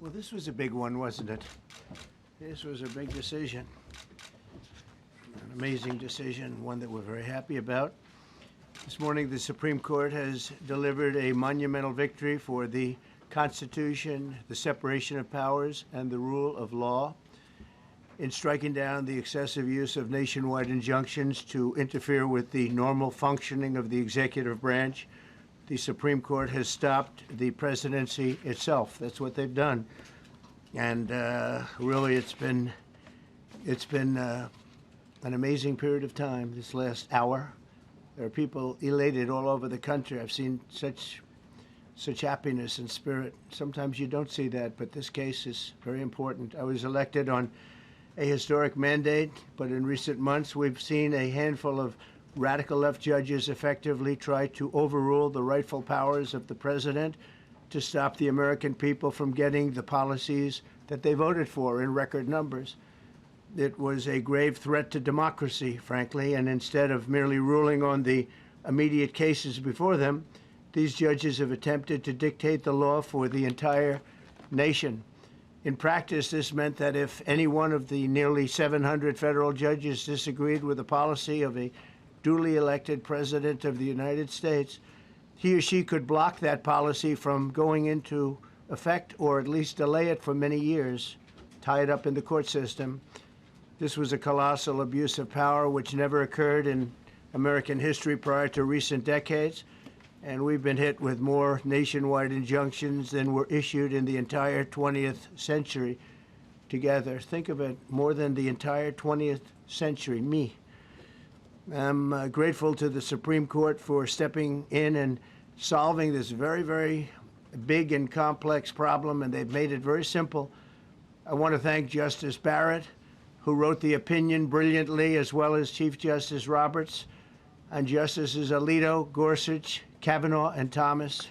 Well, this was a big one, wasn't it? This was a big decision. An amazing decision, one that we're very happy about. This morning, the Supreme Court has delivered a monumental victory for the Constitution, the separation of powers, and the rule of law in striking down the excessive use of nationwide injunctions to interfere with the normal functioning of the executive branch. The Supreme Court has stopped the presidency itself. That's what they've done. And really, it's been an amazing period of time, this last hour. There are people elated all over the country. I've seen such happiness and spirit. Sometimes you don't see that, but this case is very important. I was elected on a historic mandate, but in recent months, we've seen a handful of radical left judges effectively try to overrule the rightful powers of the president to stop the American people from getting the policies that they voted for in record numbers. It was a grave threat to democracy, frankly, and instead of merely ruling on the immediate cases before them, these judges have attempted to dictate the law for the entire nation. In practice, this meant that if any one of the nearly 700 federal judges disagreed with the policy of a duly elected president of the United States, he or she could block that policy from going into effect or at least delay it for many years, tie it up in the court system. This was a colossal abuse of power which never occurred in American history prior to recent decades, and we've been hit with more nationwide injunctions than were issued in the entire 20th century together. Think of it, more than the entire 20th century, me. I'm grateful to the Supreme Court for stepping in and solving this very, very big and complex problem, and they've made it very simple. I want to thank Justice Barrett, who wrote the opinion brilliantly, as well as Chief Justice Roberts, and Justices Alito, Gorsuch, Kavanaugh, and Thomas.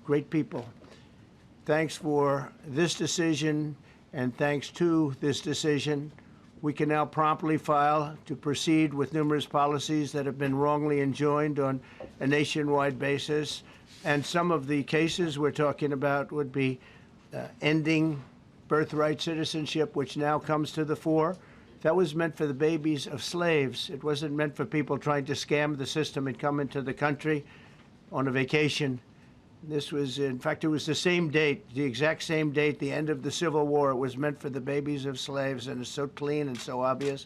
Great people. Thanks for this decision, and thanks to this decision, we can now promptly file to proceed with numerous policies that have been wrongly enjoined on a nationwide basis. And some of the cases we're talking about would be ending birthright citizenship, which now comes to the fore. That was meant for the babies of slaves. It wasn't meant for people trying to scam the system and come into the country on a vacation. This was, in fact, it was the same date, the exact same date, the end of the Civil War. It was meant for the babies of slaves, and it's so clean and so obvious.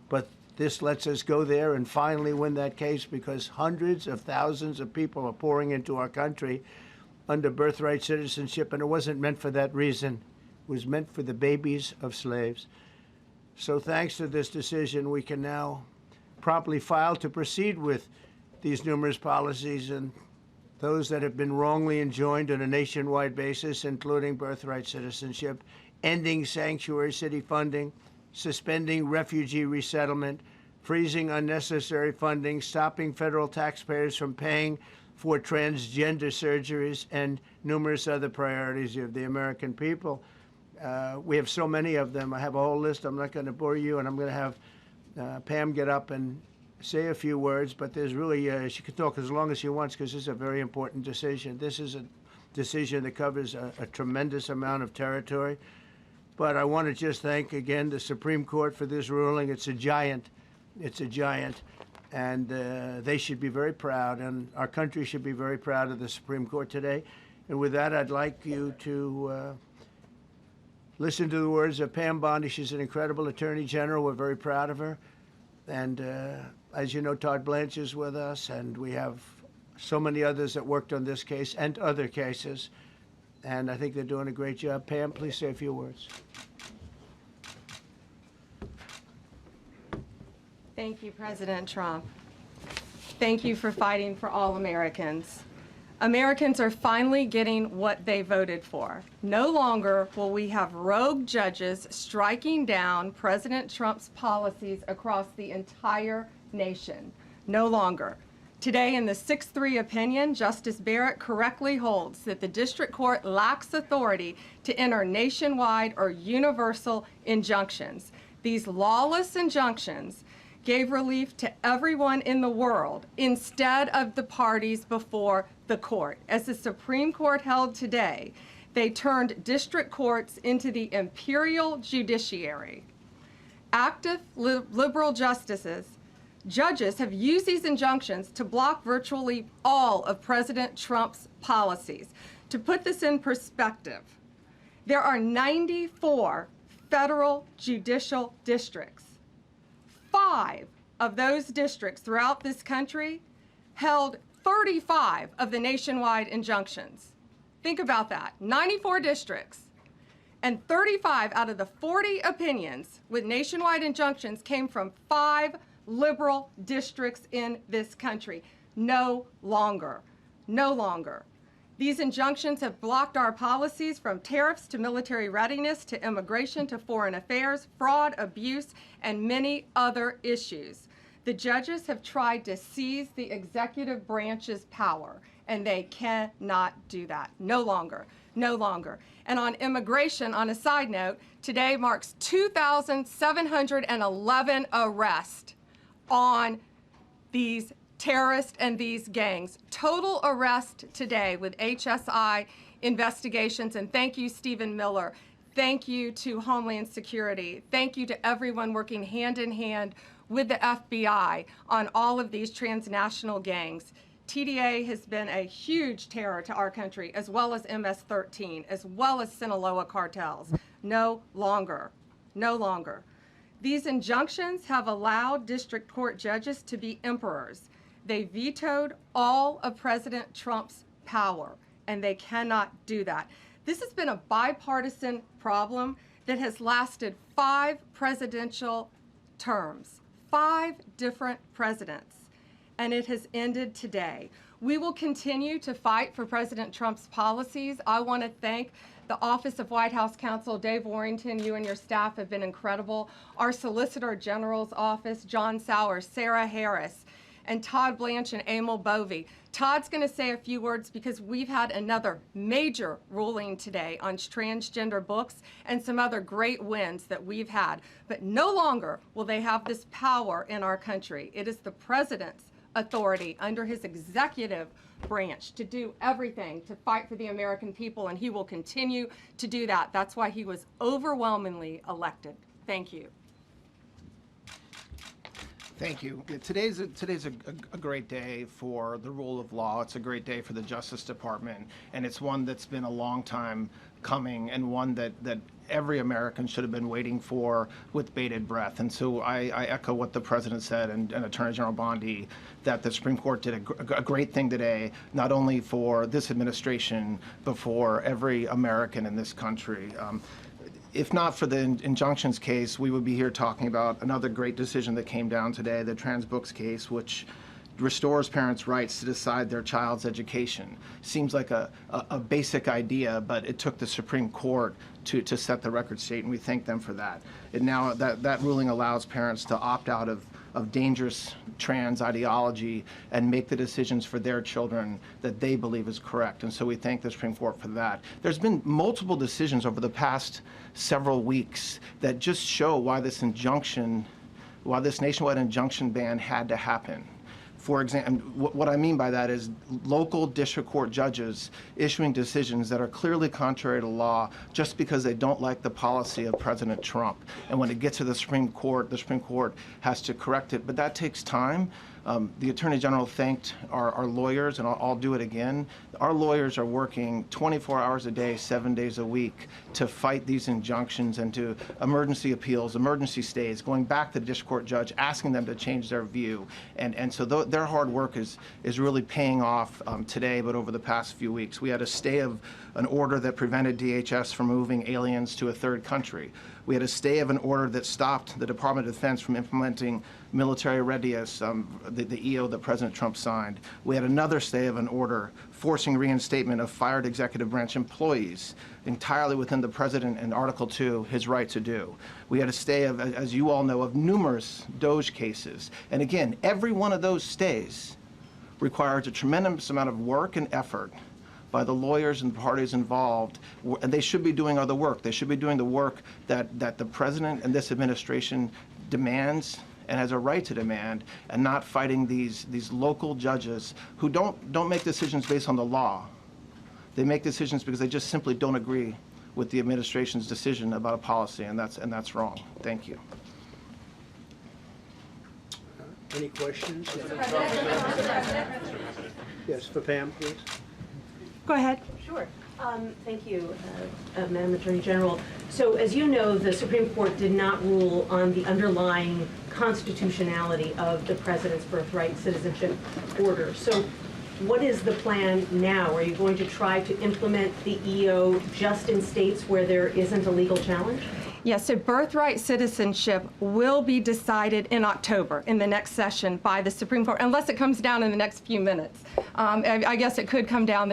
But this lets us go there and finally win that case, because hundreds of thousands of people are pouring into our country under birthright citizenship, and it wasn't meant for that reason. It was meant for the babies of slaves. So thanks to this decision, we can now promptly file to proceed with these numerous policies and those that have been wrongly enjoined on a nationwide basis, including birthright citizenship, ending sanctuary city funding, suspending refugee resettlement, freezing unnecessary funding, stopping federal taxpayers from paying for transgender surgeries, and numerous other priorities of the American people. We have so many of them. I have a whole list. I'm not going to bore you, and I'm going to have Pam get up and say a few words, but there's really, she can talk as long as she wants, because this is a very important decision. This is a decision that covers a tremendous amount of territory. But I want to just thank again the Supreme Court for this ruling. It's a giant. It's a giant. And they should be very proud, and our country should be very proud of the Supreme Court today. And with that, I'd like you to listen to the words of Pam Bondi. She's an incredible Attorney General. We're very proud of her. And as you know, Todd Blanche is with us, and we have so many others that worked on this case and other cases. And I think they're doing a great job. Pam, please say a few words. Thank you, President Trump. Thank you for fighting for all Americans. Americans are finally getting what they voted for. No longer will we have rogue judges striking down President Trump's policies across the entire nation. No longer. Today, in the 6-3 opinion, Justice Barrett correctly holds that the district court lacks authority to enter nationwide or universal injunctions. These lawless injunctions gave relief to everyone in the world instead of the parties before the court. As the Supreme Court held today, They turned district courts into the imperial judiciary. Active liberal judges have used these injunctions to block virtually all of President Trump's policies. To put this in perspective, there are 94 federal judicial districts. 5 of those districts throughout this country held 35 of the nationwide injunctions. Think about that, 94 districts. And 35 out of the 40 opinions with nationwide injunctions came from 5 liberal districts in this country. No longer. No longer. These injunctions have blocked our policies from tariffs to military readiness to immigration to foreign affairs, fraud, abuse, and many other issues. The judges have tried to seize the executive branch's power, and they cannot do that. No longer. No longer. And on immigration, on a side note, today marks 2,711 arrests on these terrorists and these gangs. Total arrest today with HSI investigations. And thank you, Stephen Miller. Thank you to Homeland Security. Thank you to everyone working hand in hand with the FBI on all of these transnational gangs. TDA has been a huge terror to our country, as well as MS-13, as well as Sinaloa cartels. No longer. No longer. These injunctions have allowed district court judges to be emperors. They vetoed all of President Trump's power, and they cannot do that. This has been a bipartisan problem that has lasted 5 presidential terms, 5 different presidents, and it has ended today. We will continue to fight for President Trump's policies. I want to thank the Office of White House Counsel, Dave Warrington. You and your staff have been incredible. Our Solicitor General's office, John Sowers, Sarah Harris, and Todd Blanche and Emil Bovey. Todd's going to say a few words because we've had another major ruling today on transgender books and some other great wins that we've had. But no longer will they have this power in our country. It is the president's authority under his executive branch to do everything to fight for the American people, and he will continue to do that. That's why he was overwhelmingly elected. Thank you. Thank you. Today's a great day for the rule of law. It's a great day for the Justice Department, and it's one that's been a long time coming and one that every American should have been waiting for with bated breath. And so I echo what the President said and Attorney General Bondi, that the Supreme Court did a great thing today, not only for this administration, but for every American in this country. If not for the injunctions case, we would be here talking about another great decision that came down today, the trans books case, which restores parents' rights to decide their child's education. Seems like a basic idea, but it took the Supreme Court to set the record straight, and we thank them for that. And now that ruling allows parents to opt out of dangerous trans ideology and make the decisions for their children that they believe is correct. And so we thank the Supreme Court for that. There's been multiple decisions over the past several weeks that just show why this nationwide injunction ban had to happen. For example, what I mean by that is local district court judges issuing decisions that are clearly contrary to law just because they don't like the policy of President Trump. And when it gets to the Supreme Court has to correct it. But that takes time. The Attorney General thanked our lawyers, and I'll do it again. Our lawyers are working 24 hours a day, 7 days a week to fight these injunctions and to emergency appeals, emergency stays, going back to the district court judge, asking them to change their view. And so their hard work is really paying off today, but over the past few weeks. We had a stay of an order that prevented DHS from moving aliens to a third country. We had a stay of an order that stopped the Department of Defense from implementing military readiness, the EO that President Trump signed. We had another stay of an order forcing reinstatement of fired executive branch employees entirely within the President and Article 2, his right to do. We had a stay of, as you all know, of numerous DOJ cases. And again, every one of those stays requires a tremendous amount of work and effort by the lawyers and parties involved, and they should be doing other work. They should be doing the work that the President and this administration demands and has a right to demand, and not fighting these local judges who don't make decisions based on the law. They make decisions because they just simply don't agree with the administration's decision about a policy, and that's wrong. Thank you. Any questions? Yes, for Pam, please. Go ahead. Sure. Thank you, Madam Attorney General. So as you know, the Supreme Court did not rule on the underlying constitutionality of the President's birthright citizenship order. So what is the plan now? Are you going to try to implement the EO just in states where there isn't a legal challenge? Yes, so birthright citizenship will be decided in October in the next session by the Supreme Court, unless it comes down in the next few minutes. I guess it could come down.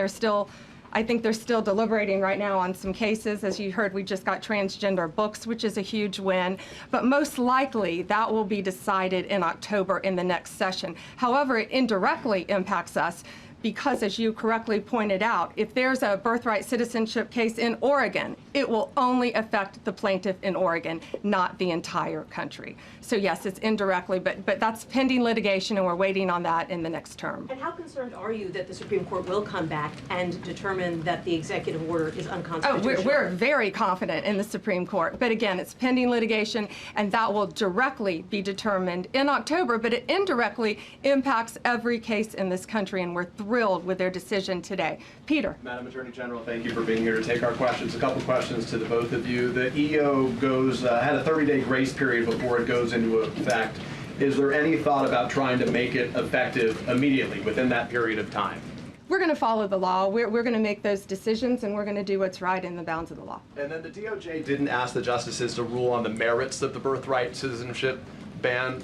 I think they're still deliberating right now on some cases. As you heard, we just got transgender books, which is a huge win. But most likely, that will be decided in October in the next session. However, it indirectly impacts us because, as you correctly pointed out, if there's a birthright citizenship case in Oregon, it will only affect the plaintiff in Oregon, not the entire country. So yes, it's indirectly, but that's pending litigation, and we're waiting on that in the next term. And how concerned are you that the Supreme Court will come back and determine that the executive order is unconstitutional? Oh, we're very confident in the Supreme Court. But again, it's pending litigation, and that will directly be determined in October, but it indirectly impacts every case in this country, and we're thrilled with their decision today. Peter. Madam Attorney General, thank you for being here to take our questions. A couple questions to the both of you. The EO had a 30-day grace period before it goes into effect. Is there any thought about trying to make it effective immediately within that period of time? We're going to follow the law. We're going to make those decisions, and we're going to do what's right in the bounds of the law. And then the DOJ didn't ask the justices to rule on the merits of the birthright citizenship ban.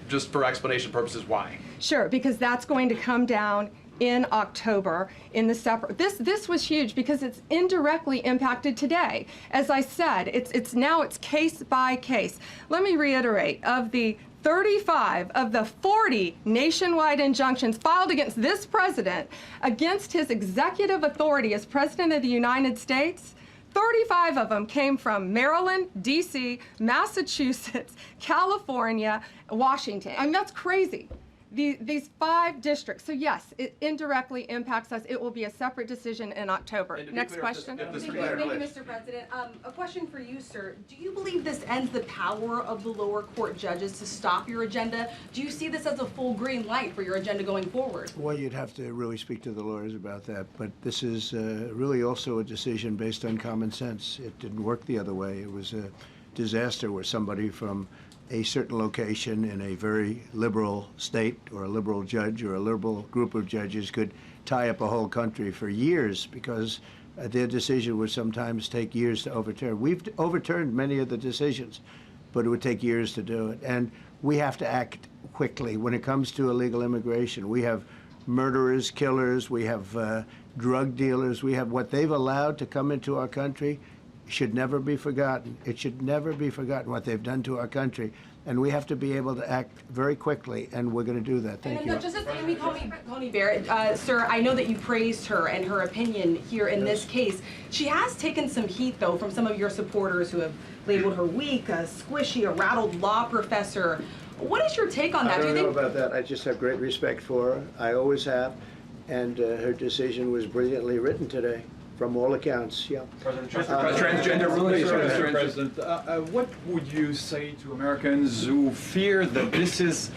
Just for explanation purposes, why? Sure, because that's going to come down in October in the separate. This was huge because it's indirectly impacted today. As I said, it's case by case. Let me reiterate, of the 35 of the 40 nationwide injunctions filed against this president, against his executive authority as President of the United States, 35 of them came from Maryland, D.C., Massachusetts, California, Washington. I mean, that's crazy. These 5 districts. So yes, it indirectly impacts us. It will be a separate decision in October. Next question. Thank you, Mr. President. A question for you, sir. Do you believe this ends the power of the lower court judges to stop your agenda? Do you see this as a full green light for your agenda going forward? Well, you'd have to really speak to the lawyers about that. But this is really also a decision based on common sense. It didn't work the other way. It was a disaster where somebody from a certain location in a very liberal state or a liberal judge or a liberal group of judges could tie up a whole country for years because their decision would sometimes take years to overturn. We've overturned many of the decisions, but it would take years to do it. And we have to act quickly when it comes to illegal immigration. We have murderers, killers, we have drug dealers, we have what they've allowed to come into our country. Should never be forgotten. It should never be forgotten what they've done to our country. And we have to be able to act very quickly, and we're going to do that. Thank you. And Justice Amy Coney Barrett, sir, I know that you praised her and her opinion here in this case. She has taken some heat, though, from some of your supporters who have labeled her weak, a squishy, a rattled law professor. What is your take on that? I don't know about that. I just have great respect for her. I always have. And her decision was brilliantly written today. From all accounts, yeah. Transgender relations. Mr. President, what would you say to Americans who fear that this is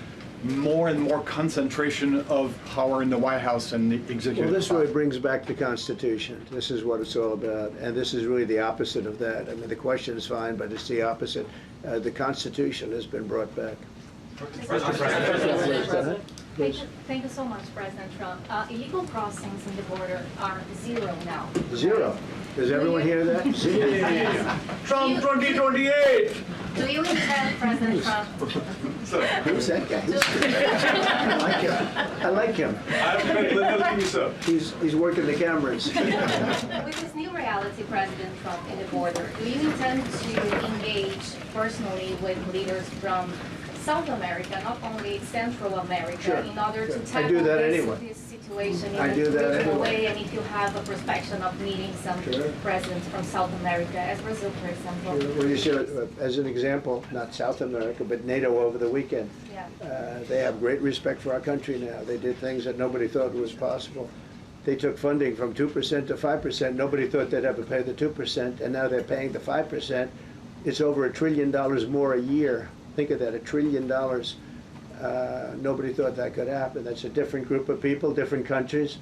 more and more concentration of power in the White House and the executive? Well, this really brings back the Constitution. This is what it's all about. And this is really the opposite of that. I mean, the question is fine, but it's the opposite. The Constitution has been brought back. Mr. President. Thank you so much, President Trump. Illegal crossings in the border are 0 now. 0. Does everyone hear that? 0. Trump 2028! Do you intend, President Trump? Who's that guy? I like him. He's working the cameras. With this new reality, President Trump, in the border, do you intend to engage personally with leaders from South America, not only Central America, Sure. in order to I tackle do that anyway. this situation in I a do that regional anyway. way, and if you have a perspective of meeting some Sure. presidents from South America, as Brazil, for example. Well, you see, as an example, not South America, but NATO over the weekend. Yeah. They have great respect for our country now. They did things that nobody thought was possible. they took funding from 2% to 5%. Nobody thought they'd ever pay the 2%, and now they're paying the 5%. It's over $1 trillion more a year. Think of that, $1 trillion. Nobody thought that could happen. That's a different group of people, different countries.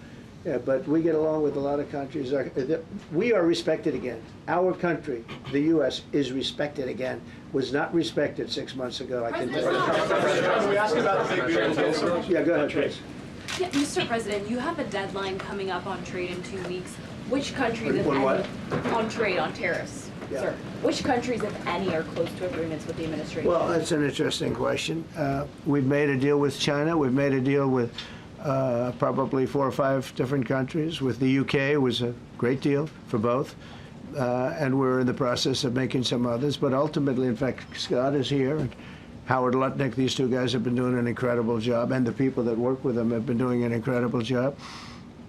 But we get along with a lot of countries. We are respected again. Our country, the U.S., is respected again. Was not respected 6 months ago. I can tell you. Can we ask about the big beautiful bill? Yeah, go ahead, please. Yeah, Mr. President, you have a deadline coming up on trade in 2 weeks. Which countries, if On any, what? on trade, on tariffs, Yeah. sir? Which countries, if any, are close to agreements with the administration? Well, that's an interesting question. We've made a deal with China. We've made a deal with probably 4 or 5 different countries. With the UK, it was a great deal for both. And we're in the process of making some others. But ultimately, in fact, Scott is here. And Howard Lutnick, these 2 guys have been doing an incredible job. And the people that work with them have been doing an incredible job.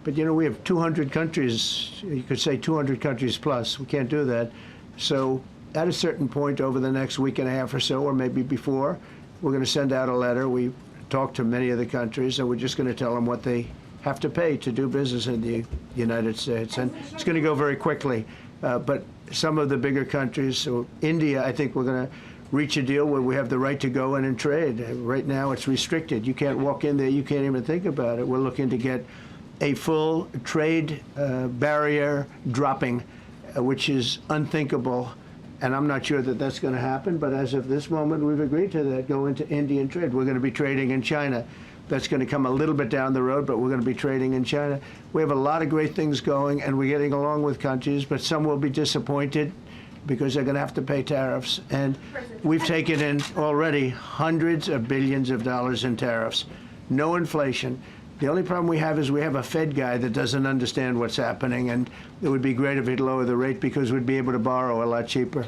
But, you know, we have 200 countries. You could say 200 countries plus. We can't do that. So at a certain point over the next week and a half or so, or maybe before, we're going to send out a letter. We talked to many of the countries, and we're just going to tell them what they have to pay to do business in the United States. And it's going to go very quickly. But some of the bigger countries, so India, I think we're going to reach a deal where we have the right to go in and trade. Right now it's restricted. You can't walk in there. You can't even think about it. We're looking to get a full trade barrier dropping, which is unthinkable. And I'm not sure that that's going to happen, but as of this moment, we've agreed to that, go into Indian trade. We're going to be trading in China. That's going to come a little bit down the road, but we're going to be trading in China. We have a lot of great things going, and we're getting along with countries, but some will be disappointed because they're going to have to pay tariffs. And we've taken in already hundreds of billions of dollars in tariffs. No inflation. The only problem we have is we have a Fed guy that doesn't understand what's happening, and it would be great if he'd lower the rate because we'd be able to borrow a lot cheaper.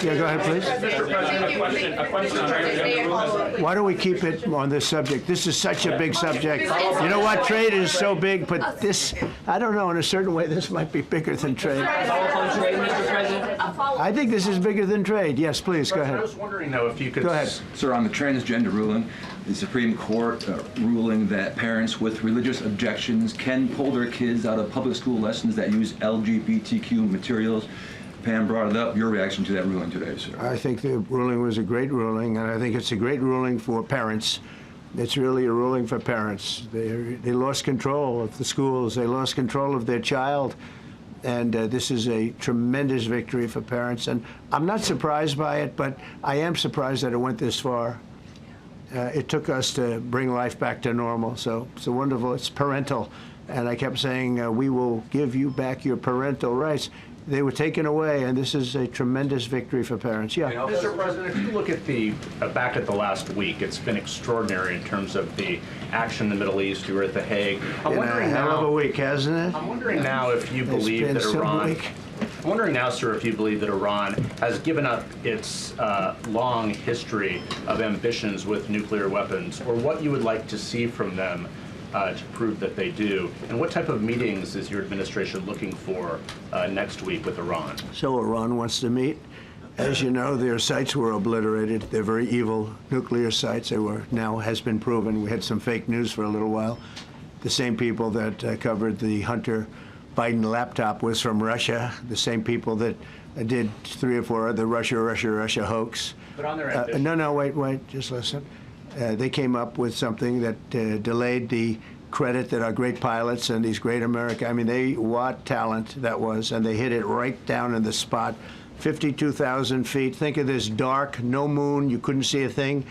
Yeah, go ahead, please. Mr. President, a question. Why don't we keep it on this subject? This is such a big subject. You know what? Trade is so big, but this, I don't know, in a certain way, this might be bigger than trade. I think this is bigger than trade. Yes, please, go I ahead. was wondering, though, if you could... Go ahead. Sir, on the transgender ruling, the Supreme Court ruling that parents with religious objections can pull their kids out of public school lessons that use LGBTQ materials. Pam brought it up. Your reaction to that ruling today, sir? I think the ruling was a great ruling, and I think it's a great ruling for parents. It's really a ruling for parents. They lost control of the schools. They lost control of their child. And this is a tremendous victory for parents. And I'm not surprised by it, but I am surprised that it went this far. It took us to bring life back to normal. So it's wonderful. It's parental. And I kept saying, we will give you back your parental rights. They were taken away, and this is a tremendous victory for parents. Yeah. Mr. President, if you look at the back at the last week, it's been extraordinary in terms of the action in the Middle East. You were at The Hague. I'm wondering hell of a week, hasn't it? I'm wondering now if you It's believe been that so Iran. bleak. I'm wondering now, sir, if you believe that Iran has given up its long history of ambitions with nuclear weapons, or what you would like to see from them to prove that they do, and what type of meetings is your administration looking for next week with Iran? So Iran wants to meet. As you know, their sites were obliterated. They're very evil nuclear sites. They were, now has been proven. We had some fake news for a little while. The same people that covered the Hunter Biden laptop was from Russia. The same people that did 3 or 4 other Russia hoax. But on their ambition. No, wait, just listen. They came up with something that delayed the credit that our great pilots and these great what talent that was, and they hit it right down in the spot. 52,000 feet. Think of this dark, no moon, you couldn't see a thing,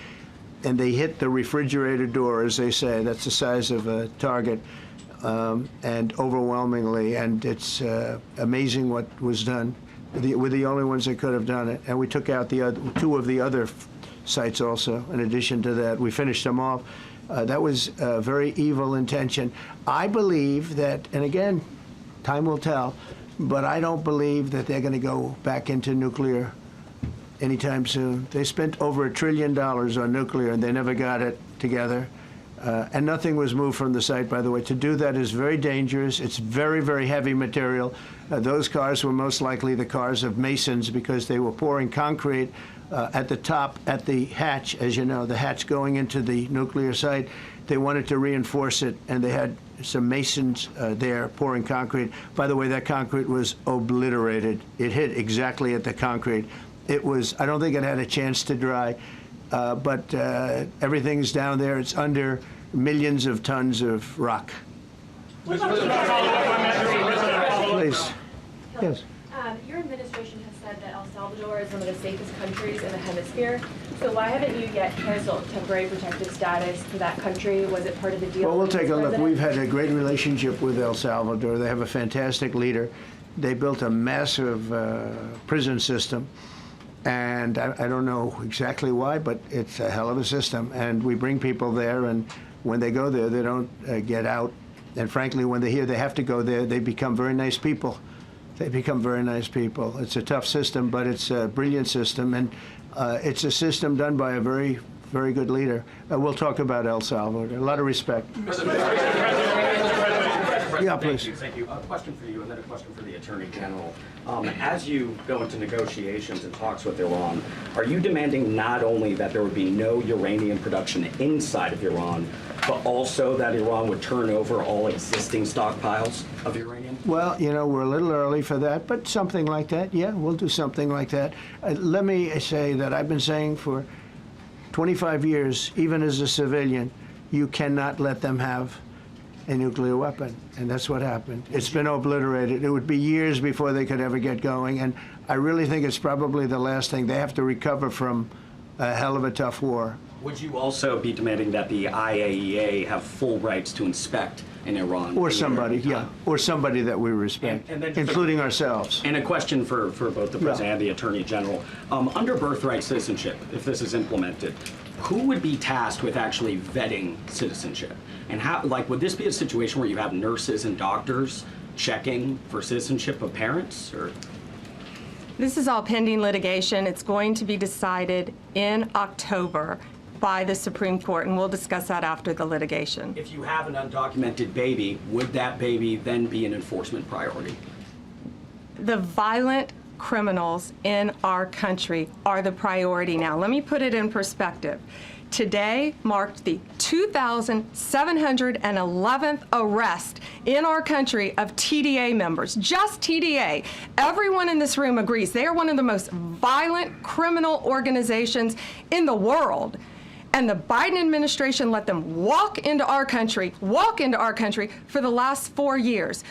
and they hit the refrigerator door, as they say. That's the size of a target, and overwhelmingly, and it's amazing what was done. We're the only ones that could have done it, and we took out the 2 of the other sites also. In addition to that, we finished them off. That was a very evil intention. I believe that, and again, time will tell, but I don't believe that they're going to go back into nuclear anytime soon. They spent over $1 trillion on nuclear, and they never got it together. And nothing was moved from the site, by the way. To do that is very dangerous. It's very, very heavy material. Those cars were most likely the cars of masons because they were pouring concrete at the top, at the hatch, as you know, the hatch going into the nuclear site. They wanted to reinforce it, and they had some masons there pouring concrete. By the way, that concrete was obliterated. It hit exactly at the concrete. It was, I don't think it had a chance to dry, but everything's down there. It's under millions of tons of rock. Please. Yes. Your administration has said that El Salvador is one of the safest countries in the hemisphere. So why haven't you yet canceled temporary protected status for that country? Was it part of the deal? Well, we'll take a look. President? We've had a great relationship with El Salvador. They have a fantastic leader. They built a massive prison system. And I don't know exactly why, but it's a hell of a system. And we bring people there, and when they go there, they don't get out. And frankly, when they hear they have to go there, they become very nice people. They become very nice people. It's a tough system, but it's a brilliant system, and it's a system done by a very, very good leader. We'll talk about El Salvador. A lot of respect. Yeah, please. Thank you. A question for you, and then a question for the Attorney General. As you go into negotiations and talks with Iran, are you demanding not only that there would be no uranium production inside of Iran, but also that Iran would turn over all existing stockpiles of uranium? Well, you know, we're a little early for that, but something like that, yeah, we'll do something like that. Let me say that I've been saying for 25 years, even as a civilian, you cannot let them have a nuclear weapon, and that's what happened. It's been obliterated. It would be years before they could ever get going, and I really think it's probably the last thing. They have to recover from a hell of a tough war. Would you also be demanding that the IAEA have full rights to inspect in Iran? Or somebody, yeah, or somebody that we respect, and then including ourselves. And a question for both the President and the Attorney General. Under birthright citizenship, if this is implemented, who would be tasked with actually vetting citizenship? And how, like, would this be a situation where you have nurses and doctors checking for citizenship of parents, or? This is all pending litigation. It's going to be decided in October by the Supreme Court, and we'll discuss that after the litigation. If you have an undocumented baby, would that baby then be an enforcement priority? The violent criminals in our country are the priority now. Let me put it in perspective. Today marked the 2,711th arrest in our country of TDA members, just TDA. Everyone in this room agrees they are one of the most violent criminal organizations in the world. And the Biden administration let them walk into our country for the last 4 years.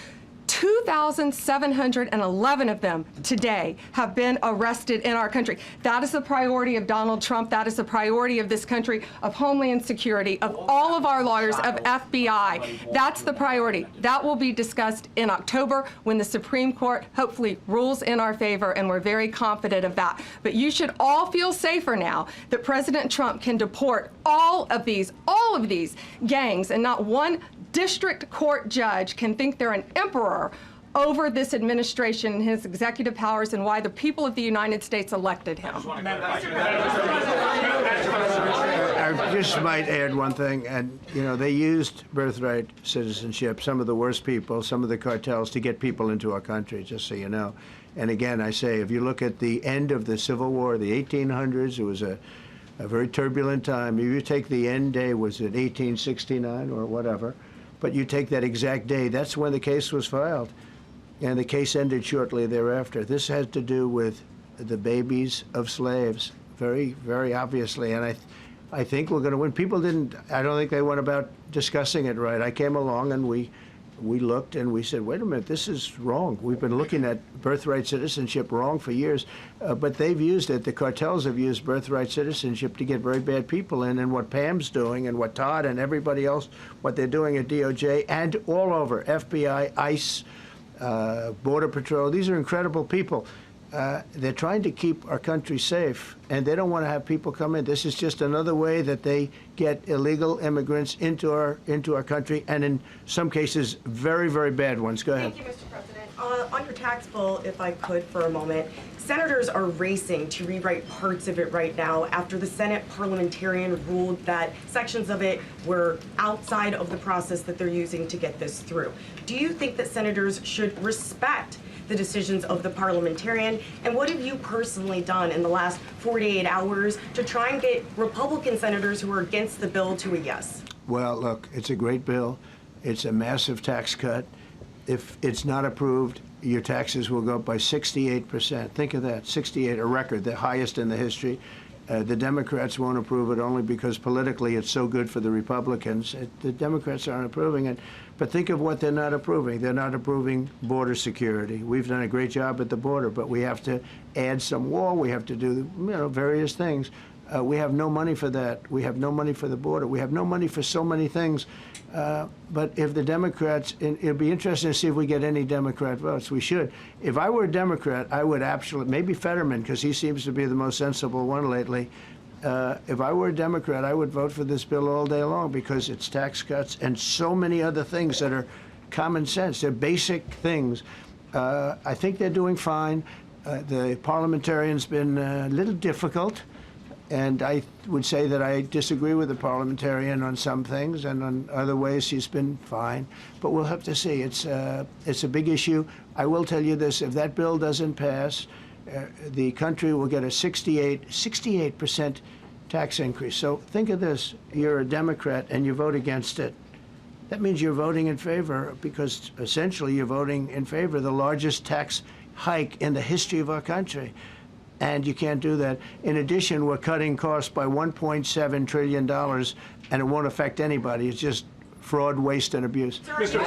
2,711 of them today have been arrested in our country. That is the priority of Donald Trump. That is the priority of this country, of Homeland Security, of all of our lawyers, of FBI. That's the priority. That will be discussed in October when the Supreme Court hopefully rules in our favor, and we're very confident of that. But you should all feel safer now that President Trump can deport all of these gangs, and not one district court judge can think they're an emperor over this administration and his executive powers and why the people of the United States elected him. I just might add one thing, and you know, they used birthright citizenship, some of the worst people, some of the cartels, to get people into our country, just so you know. And again, I say, if you look at the end of the Civil War, the 1800s, it was a very turbulent time. If you take the end day, was it 1869 or whatever, but you take that exact day, that's when the case was filed. And the case ended shortly thereafter. This had to do with the babies of slaves, very, very obviously. And I think we're going to win. People didn't, I don't think they went about discussing it right. I came along and we looked and we said, wait a minute, this is wrong. We've been looking at birthright citizenship wrong for years, but they've used it. The cartels have used birthright citizenship to get very bad people in, and what Pam's doing and what Todd and everybody else, what they're doing at DOJ and all over, FBI, ICE, Border Patrol, these are incredible people. They're trying to keep our country safe, and they don't want to have people come in. This is just another way that they get illegal immigrants into our country, and in some cases, very, very bad ones. Go ahead. Thank you, Mr. President. On your tax bill, if I could for a moment, senators are racing to rewrite parts of it right now after the Senate parliamentarian ruled that sections of it were outside of the process that they're using to get this through. Do you think that senators should respect the decisions of the parliamentarian? And what have you personally done in the last 48 hours to try and get Republican senators who are against the bill to a yes? Well, look, it's a great bill. It's a massive tax cut. If it's not approved, your taxes will go up by 68%. Think of that, 68, a record, the highest in the history. The Democrats won't approve it only because politically it's so good for the Republicans. The Democrats aren't approving it. But think of what they're not approving. They're not approving border security. We've done a great job at the border, but we have to add some wall. We have to do, various things. We have no money for that. We have no money for the border. We have no money for so many things. But if the Democrats, it'd be interesting to see if we get any Democrat votes. We should. If I were a Democrat, I would absolutely, maybe Fetterman, because he seems to be the most sensible one lately. If I were a Democrat, I would vote for this bill all day long because it's tax cuts and so many other things that are common sense. They're basic things. I think they're doing fine. The parliamentarian's been a little difficult. And I would say that I disagree with the parliamentarian on some things, and on other ways he's been fine. But we'll have to see. It's a big issue. I will tell you this: if that bill doesn't pass, the country will get a 68% tax increase. So think of this: you're a Democrat and you vote against it. That means you're voting in favor, because essentially you're voting in favor of the largest tax hike in the history of our country. And you can't do that. In addition, we're cutting costs by $1.7 trillion, and it won't affect anybody. It's just fraud, waste, and abuse. Mr.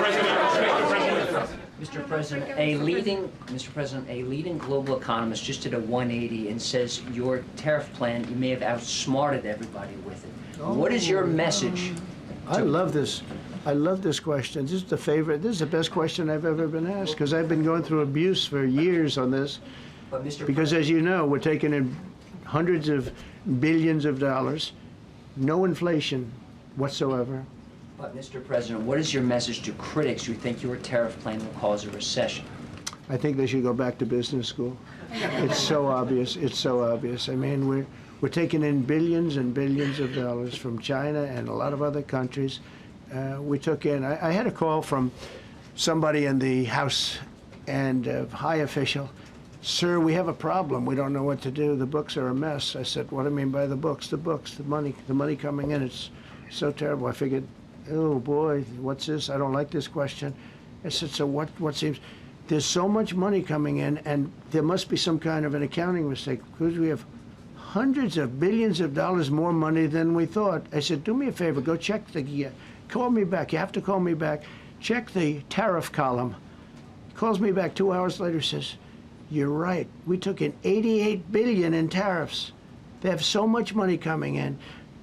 President, a leading global economist just did a 180 and says your tariff plan, you may have outsmarted everybody with it. What is your message? I love this. I love this question. This is the favorite. This is the best question I've ever been asked, because I've been going through abuse for years on this. Because, as you know, we're taking in hundreds of billions of dollars, no inflation whatsoever. But, Mr. President, what is your message to critics who think your tariff plan will cause a recession? I think they should go back to business school. It's so obvious. It's so obvious. I mean, we're taking in billions and billions of dollars from China and a lot of other countries. We took in, I had a call from somebody in the House and a high official. Sir, we have a problem. We don't know what to do. The books are a mess. I said, what do you mean by the books? The books, the money coming in. It's so terrible. I figured, oh boy, what's this? I don't like this question. I said, so what seems? There's so much money coming in, and there must be some kind of an accounting mistake, because we have hundreds of billions of dollars more money than we thought. I said, do me a favor, go check call me back. You have to call me back. Check the tariff column. He calls me back 2 hours later, says, you're right. We took in $88 billion in tariffs. They have so much money coming in.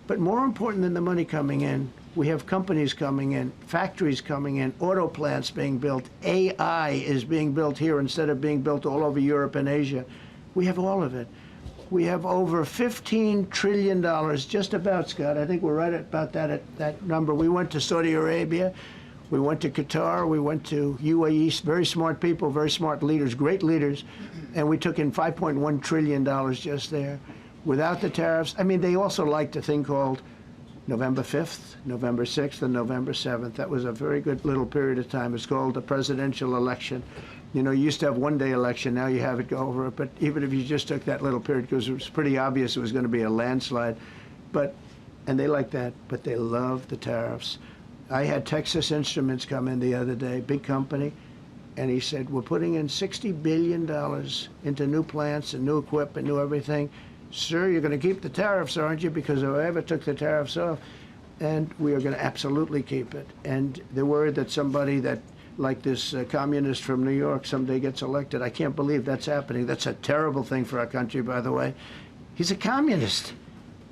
But more important than the money coming in, we have companies coming in, factories coming in, auto plants being built. AI is being built here instead of being built all over Europe and Asia. We have all of it. We have over $15 trillion, just about, Scott. I think we're right about that number. We went to Saudi Arabia. We went to Qatar, we went to UAE, very smart people, very smart leaders, great leaders, and we took in $5.1 trillion just there. Without the tariffs, I mean, they also liked a thing called November 5th, November 6th, and November 7th. That was a very good little period of time. It's called the presidential election. You know, you used to have one-day election, now you have it go over it, but even if you just took that little period, because it was pretty obvious it was going to be a landslide, and they like that, but they love the tariffs. I had Texas Instruments come in the other day, big company, and he said, we're putting in $60 billion into new plants and new equipment, new everything. Sir, you're going to keep the tariffs, aren't you? Because if I ever took the tariffs off, and we are going to absolutely keep it. And they're worried that somebody that, like this communist from New York, someday gets elected. I can't believe that's happening. That's a terrible thing for our country, by the way. He's a communist.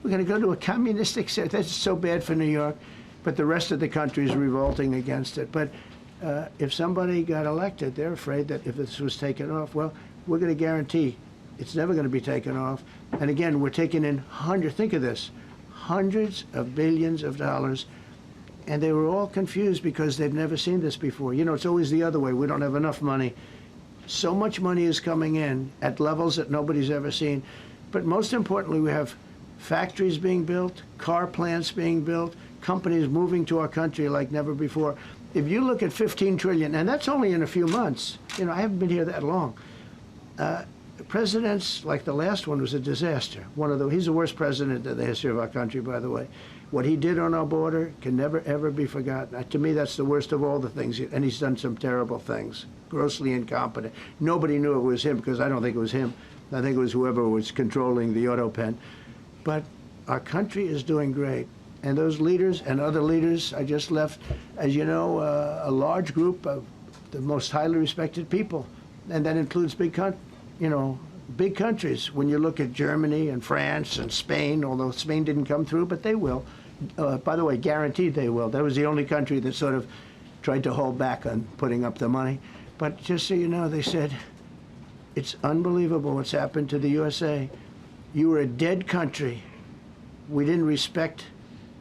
We're going to go to a communistic state. That's so bad for New York. But the rest of the country is revolting against it. But if somebody got elected, they're afraid that if this was taken off, well, we're going to guarantee it's never going to be taken off. And again, we're taking in think of this, hundreds of billions of dollars. And they were all confused because they've never seen this before. You know, it's always the other way. We don't have enough money. So much money is coming in at levels that nobody's ever seen. But most importantly, we have factories being built, car plants being built, companies moving to our country like never before. If you look at 15 trillion, and that's only in a few months, you know, I haven't been here that long. presidents like the last one was a disaster. He's the worst president in the history of our country, by the way. What he did on our border can never, ever be forgotten. To me, that's the worst of all the things, and he's done some terrible things, grossly incompetent. Nobody knew it was him, because I don't think it was him. I think it was whoever was controlling the auto pen. But our country is doing great. And those leaders and other leaders I just left, as you know, a large group of the most highly respected people. And that includes big countries. When you look at Germany and France and Spain, although Spain didn't come through, but they will. By the way, guaranteed they will. That was the only country that sort of tried to hold back on putting up the money. But just so you know, they said, it's unbelievable what's happened to the USA. You were a dead country. We didn't respect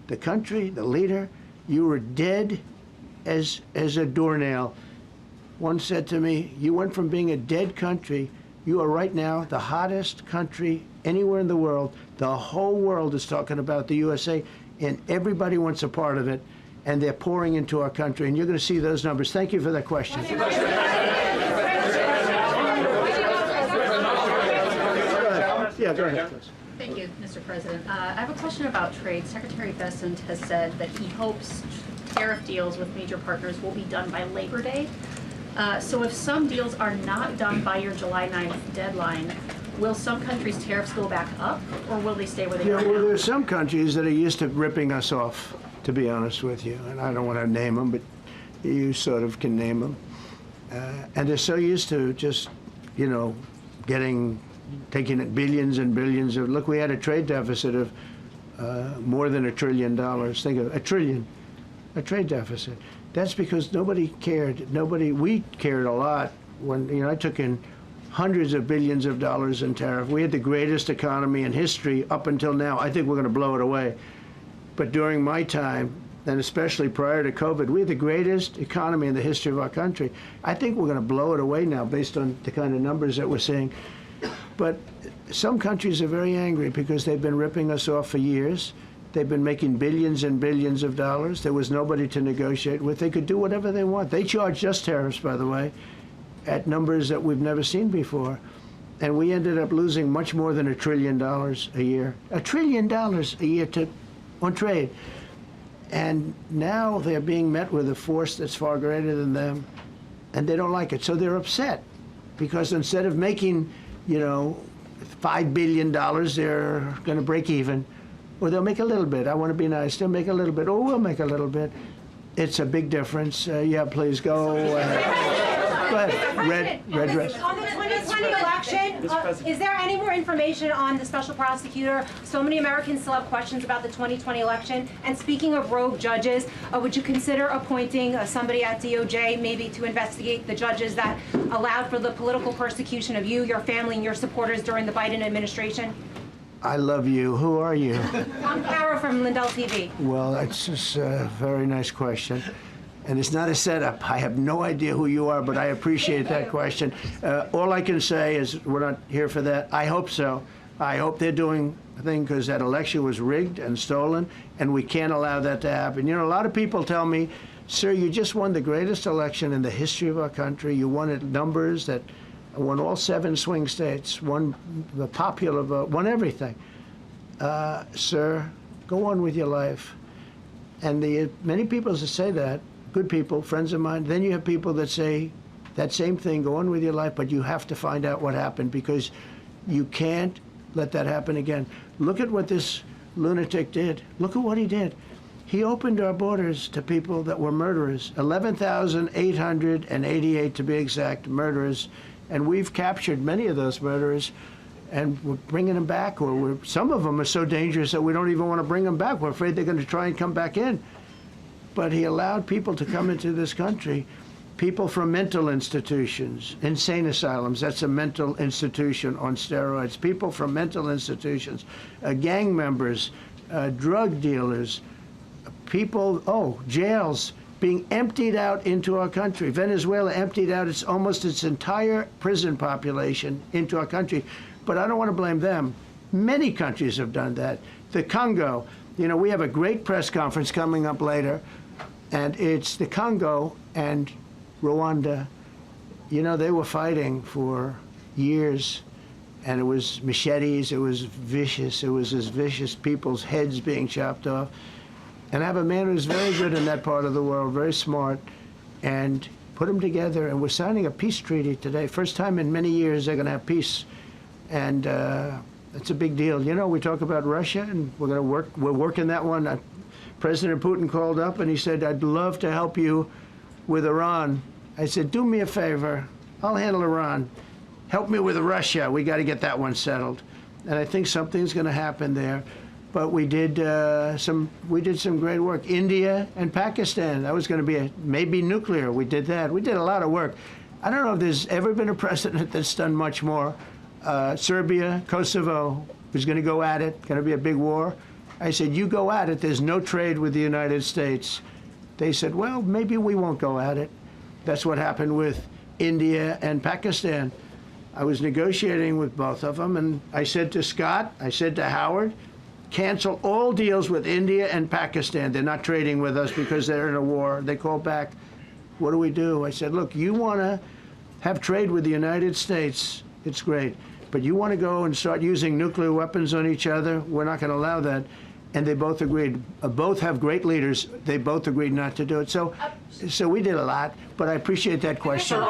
the country, the leader. You were dead as a doornail. One said to me, you went from being a dead country, you are right now the hottest country anywhere in the world. The whole world is talking about the USA, and everybody wants a part of it, and they're pouring into our country, and you're going to see those numbers. Thank you for that question. Yeah, go ahead, please. Thank you, Mr. President. I have a question about trade. Secretary Bessent has said that he hopes tariff deals with major partners will be done by Labor Day. So if some deals are not done by your July 9th deadline, will some countries' tariffs go back up, or will they stay where they are now? Well, there are some countries that are used to ripping us off, to be honest with you. And I don't want to name them, but you sort of can name them. And they're so used to just, taking it billions and billions of, look, we had a trade deficit of more than $1 trillion. Think of a trillion, a trade deficit. That's because nobody cared. We cared a lot when, I took in hundreds of billions of dollars in tariff. We had the greatest economy in history up until now. I think we're going to blow it away. But during my time, and especially prior to COVID, we had the greatest economy in the history of our country. I think we're going to blow it away now based on the kind of numbers that we're seeing. But some countries are very angry because they've been ripping us off for years. They've been making billions and billions of dollars. There was nobody to negotiate with. They could do whatever they want. They charged us tariffs, by the way, at numbers that we've never seen before. And we ended up losing much more than $1 trillion a year. $1 trillion a year on trade. And now they're being met with a force that's far greater than them, and they don't like it. So they're upset because instead of making, $5 billion, they're going to break even. Or they'll make a little bit. I want to be nice. They'll make a little bit. Or we'll make a little bit. It's a big difference. Yeah, please go. Go ahead. Red dress. On the 2020 election, is there any more information on the special prosecutor? So many Americans still have questions about the 2020 election. And speaking of rogue judges, would you consider appointing somebody at DOJ maybe to investigate the judges that allowed for the political persecution of you, your family, and your supporters during the Biden administration? I love you. Who are you? I'm Kara from Lindell TV. Well, it's just a very nice question. And it's not a setup. I have no idea who you are, but I appreciate that question. All I can say is we're not here for that. I hope so. I hope they're doing a thing because that election was rigged and stolen, and we can't allow that to happen. A lot of people tell me, sir, you just won the greatest election in the history of our country. You won at numbers that won all 7 swing states, won the popular vote, won everything. Sir, go on with your life. And many people that say that, good people, friends of mine, then you have people that say that same thing, go on with your life, but you have to find out what happened because you can't let that happen again. Look at what this lunatic did. Look at what he did. He opened our borders to people that were murderers, 11,888 to be exact, murderers. And we've captured many of those murderers, and we're bringing them back, or some of them are so dangerous that we don't even want to bring them back. We're afraid they're going to try and come back in. But he allowed people to come into this country, people from mental institutions, insane asylums, that's a mental institution on steroids, people from mental institutions, gang members, drug dealers, people, jails, being emptied out into our country. Venezuela emptied out almost its entire prison population into our country. But I don't want to blame them. Many countries have done that. The Congo, we have a great press conference coming up later, and it's the Congo and Rwanda. They were fighting for years and it was machetes, it was vicious, it was as vicious, people's heads being chopped off. And I have a man who's very good in that part of the world, very smart, and put them together, and we're signing a peace treaty today. First time in many years they're going to have peace, and it's a big deal. You know, we talk about Russia, and we're working that one. President Putin called up and he said, I'd love to help you with Iran. I said, do me a favor, I'll handle Iran. Help me with Russia. We got to get that one settled. And I think something's going to happen there. But we did some great work. India and Pakistan. That was going to be maybe nuclear. We did that. We did a lot of work. I don't know if there's ever been a president that's done much more. Serbia, Kosovo was going to go at it. Going to be a big war. I said, you go at it. There's no trade with the United States. They said, well, maybe we won't go at it. That's what happened with India and Pakistan. I was negotiating with both of them, and I said to Scott, I said to Howard, cancel all deals with India and Pakistan. They're not trading with us because they're in a war. They called back, what do we do? I said, look, you want to have trade with the United States, it's great. But you want to go and start using nuclear weapons on each other? We're not going to allow that. And they both agreed. Both have great leaders. They both agreed not to do it. So we did a lot, but I appreciate that question.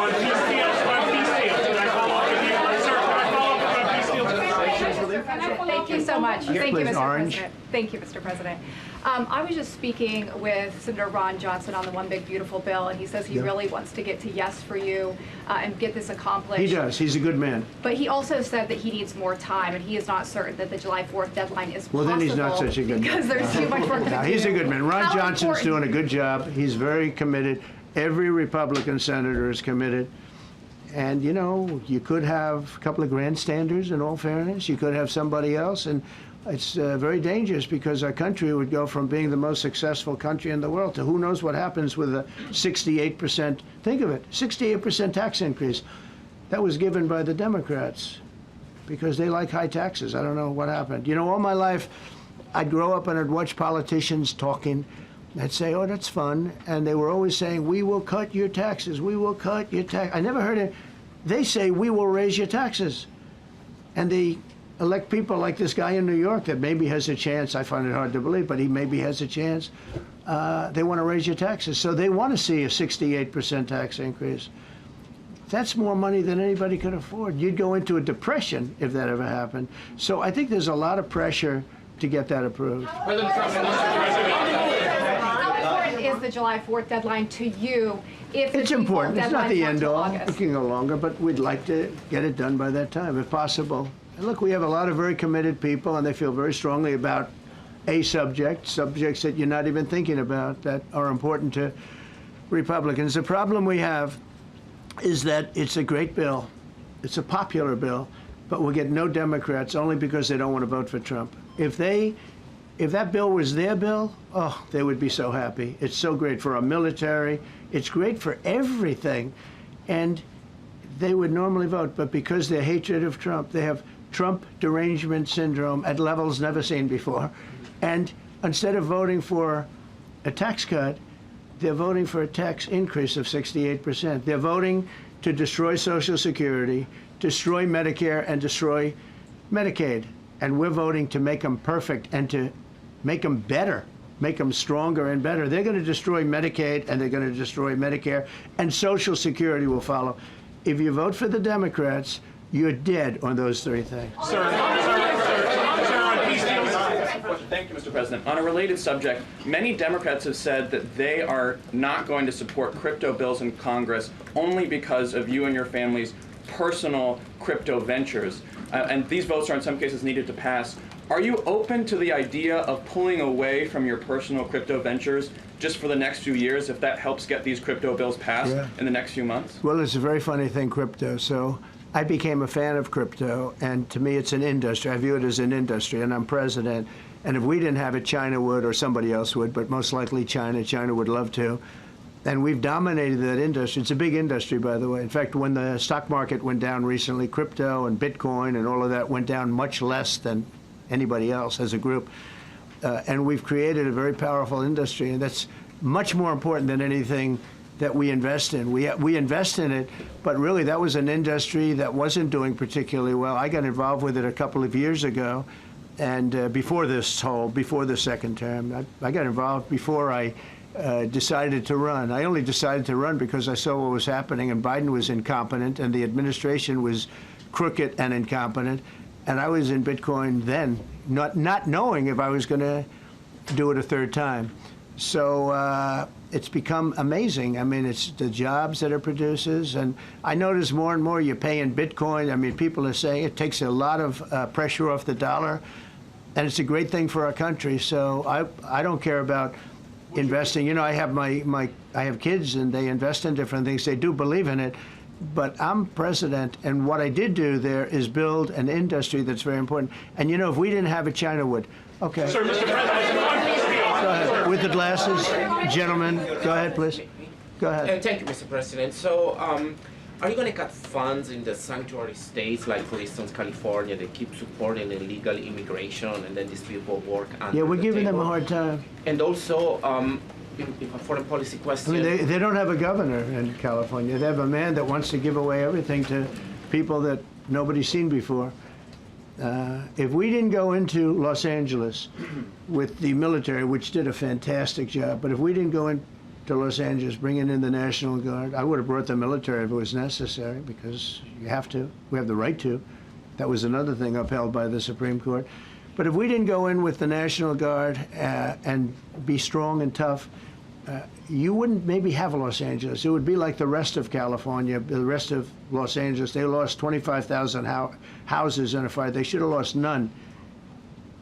Thank you so much. Thank you, Mr. Orange. President. Thank you, Mr. President. I was just speaking with Senator Ron Johnson on the One Big Beautiful Bill, and he says he really wants to get to yes for you and get this accomplished. He does. He's a good man. But he also said that he needs more time, and he is not certain that the July 4th deadline is possible. Well, then he's not such a good man. Because there's too much work to do. No, he's a good man. Ron How Johnson's important- doing a good job. He's very committed. Every Republican senator is committed. And, you know, you could have a couple of grandstanders, in all fairness. You could have somebody else. And it's very dangerous because our country would go from being the most successful country in the world to who knows what happens with a 68%, think of it, 68% tax increase. That was given by the Democrats because they like high taxes. I don't know what happened. You know, all my life, I'd grow up and I'd watch politicians talking. I'd say, oh, that's fun. And they were always saying, we will cut your taxes. We will cut your tax. I never heard it. They say, we will raise your taxes. And they elect people like this guy in New York that maybe has a chance. I find it hard to believe, but he maybe has a chance. They want to raise your taxes. So they want to see a 68% tax increase. That's more money than anybody could afford. You'd go into a depression if that ever happened. So I think there's a lot of pressure to get that approved. How important is the July 4th deadline to you? If It's important. It's not the end all. August? It can go longer, but we'd like to get it done by that time, if possible. And look, we have a lot of very committed people, and they feel very strongly about a subject, subjects that you're not even thinking about that are important to Republicans. The problem we have is that it's a great bill. It's a popular bill, but we'll get no Democrats only because they don't want to vote for Trump. If that bill was their bill, oh, they would be so happy. It's so great for our military. It's great for everything. And they would normally vote, but because their hatred of Trump, they have Trump derangement syndrome at levels never seen before. And instead of voting for a tax cut, they're voting for a tax increase of 68%. They're voting to destroy Social Security, destroy Medicare, and destroy Medicaid. And we're voting to make them perfect and to make them better, make them stronger and better. They're going to destroy Medicaid, and they're going to destroy Medicare, and Social Security will follow. If you vote for the Democrats, you're dead on those three things. Thank you, Mr. President. On a related subject, many Democrats have said that they are not going to support crypto bills in Congress only because of you and your family's personal crypto ventures. And these votes are in some cases needed to pass. Are you open to the idea of pulling away from your personal crypto ventures just for the next few years if that helps get these crypto bills passed in the next few months? Well, it's a very funny thing, crypto. So I became a fan of crypto, and to me it's an industry. I view it as an industry, and I'm president. And if we didn't have it, China would, or somebody else would, but most likely China. China would love to. And we've dominated that industry. It's a big industry, by the way. In fact, when the stock market went down recently, crypto and Bitcoin and all of that went down much less than anybody else as a group. And we've created a very powerful industry, and that's much more important than anything that we invest in. We invest in it, but really that was an industry that wasn't doing particularly well. I got involved with it a couple of years ago, and before the second term. I got involved before I decided to run. I only decided to run because I saw what was happening, and Biden was incompetent, and the administration was crooked and incompetent, and I was in Bitcoin then, not knowing if I was going to do it a third time. So it's become amazing. I mean, it's the jobs that it produces, and I notice more and more you pay in Bitcoin. I mean, people are saying it takes a lot of pressure off the dollar, and it's a great thing for our country. So I don't care about investing. You know, I have kids, and they invest in different things. They do believe in it. But I'm president, and what I did do there is build an industry that's very important. And you know, if we didn't have it, China would. Okay. Sir, Mr. President, go ahead. With the glasses, gentlemen, go ahead, please. Go ahead. Thank you, Mr. President. So, are you going to cut funds in the sanctuary states, like for instance California, that keep supporting illegal immigration, and then these people work under Yeah, we're the giving them a table? hard time. And also, in a foreign policy I question. mean, they don't have a governor in California. They have a man that wants to give away everything to people that nobody's seen before. If we didn't go into Los Angeles with the military, which did a fantastic job, but if we didn't go into Los Angeles bringing in the National Guard, I would have brought the military if it was necessary, because you have to. We have the right to. That was another thing upheld by the Supreme Court. But if we didn't go in with the National Guard and be strong and tough, you wouldn't maybe have Los Angeles. It would be like the rest of California, the rest of Los Angeles. They lost 25,000 houses in a fire. They should have lost none.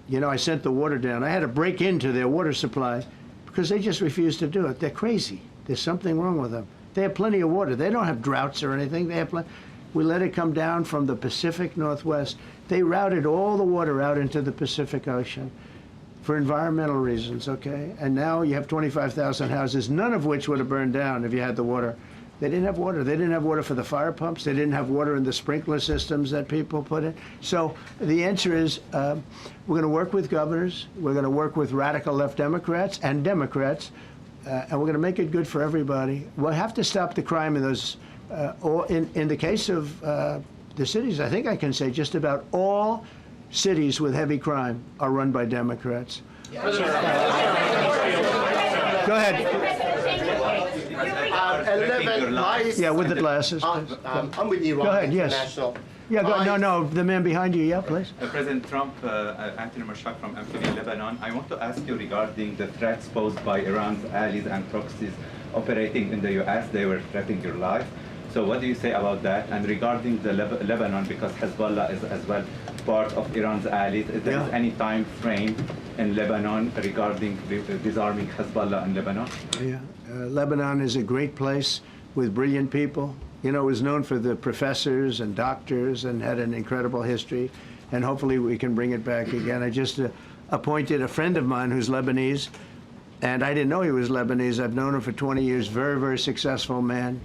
You know, I sent the water down. I had to break into their water supply because they just refused to do it. They're crazy. There's something wrong with them. They have plenty of water. They don't have droughts or anything. They have plenty. We let it come down from the Pacific Northwest. They routed all the water out into the Pacific Ocean for environmental reasons, okay? And now you have 25,000 houses, none of which would have burned down if you had the water. They didn't have water. They didn't have water for the fire pumps. They didn't have water in the sprinkler systems that people put in. So the answer is we're going to work with governors. We're going to work with radical left Democrats and Democrats, and we're going to make it good for everybody. We'll have to stop the crime in those, or in the case of the cities, I think I can say just about all cities with heavy crime are run by Democrats. Go ahead. 11 lies. Yeah, with the glasses. I'm with Iran. Go ahead, yes. International. Yeah, no, the man behind you, yeah, please. President Trump, Anthony Mashak from MTV Lebanon. I want to ask you regarding the threats posed by Iran's allies and proxies operating in the U.S. They were threatening your life. So what do you say about that? And regarding the Lebanon, because Hezbollah is as well part of Iran's allies, is there any time frame in Lebanon regarding disarming Hezbollah in Lebanon? Yeah, Lebanon is a great place with brilliant people. You know, it was known for the professors and doctors and had an incredible history, and hopefully we can bring it back again. I just appointed a friend of mine who's Lebanese, and I didn't know he was Lebanese. I've known him for 20 years, very, very successful man.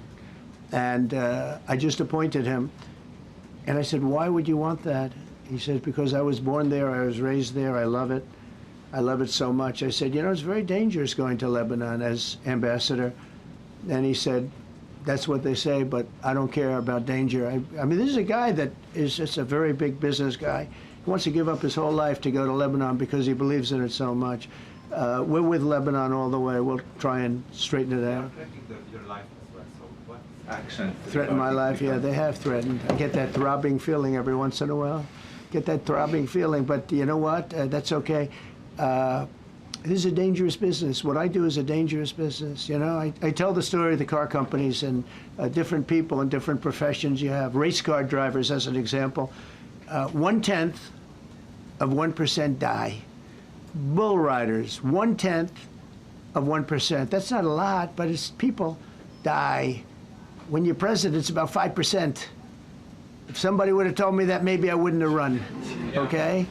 And I just appointed him. And I said, why would you want that? He said, because I was born there, I was raised there, I love it. I love it so much. I said, you know, it's very dangerous going to Lebanon as ambassador. And he said, that's what they say, but I don't care about danger. I mean, this is a guy that is just a very big business guy. He wants to give up his whole life to go to Lebanon because he believes in it so much. We're with Lebanon all the way. We'll try and straighten it out. Your life as well. So what action? Threaten my life? Yeah, they have threatened. I get that throbbing feeling every once in a while. Get that throbbing feeling, but you know what? That's okay. This is a dangerous business. What I do is a dangerous business. You know, I tell the story of the car companies and different people in different professions you have. Race car drivers, as an example. 1/10 of 1% die. Bull riders, 1/10 of 1%. That's not a lot, but it's people die. When you're president, it's about 5%. If somebody would have told me that, maybe I wouldn't have run. Okay?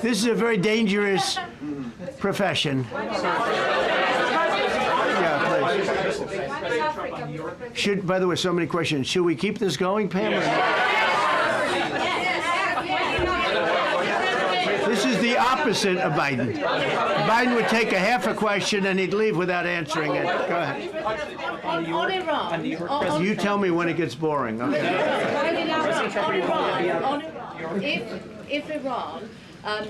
This is a very dangerous profession. Yeah, please. By the way, so many questions. Should we keep this going, Pam? This is the opposite of Biden. Biden would take a half a question and he'd leave without answering it. Go ahead. On Iran, You tell me when it gets boring, okay? if Iran,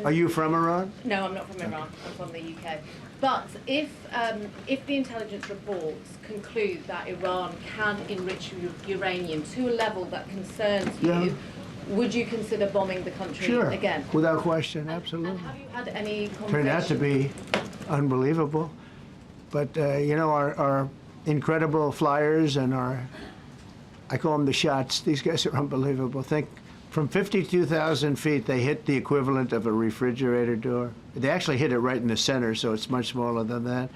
Are you from Iran? no, I'm not from Iran. I'm from the UK. But if the intelligence reports conclude that Iran can enrich uranium to a level that concerns you, Yeah. would you consider bombing the country Sure, again? without question, absolutely. Have you had any Turned out to conversations? be unbelievable. But, you know, our incredible flyers and I call them the shots, these guys are unbelievable. Think, from 52,000 feet, they hit the equivalent of a refrigerator door. They actually hit it right in the center, so it's much smaller than that.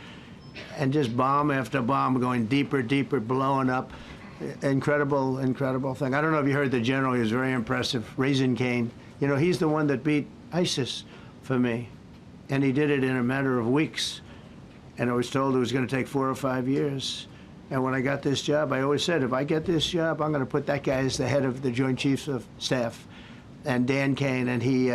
And just bomb after bomb going deeper, deeper, blowing up. Incredible, incredible thing. I don't know if you heard the general, he was very impressive. Raisin Cane. You know, he's the one that beat ISIS for me. And he did it in a matter of weeks. And I was told it was going to take 4 or 5 years. And when I got this job, I always said, if I get this job, I'm going to put that guy as the head of the Joint Chiefs of Staff. And Dan Kane, and he,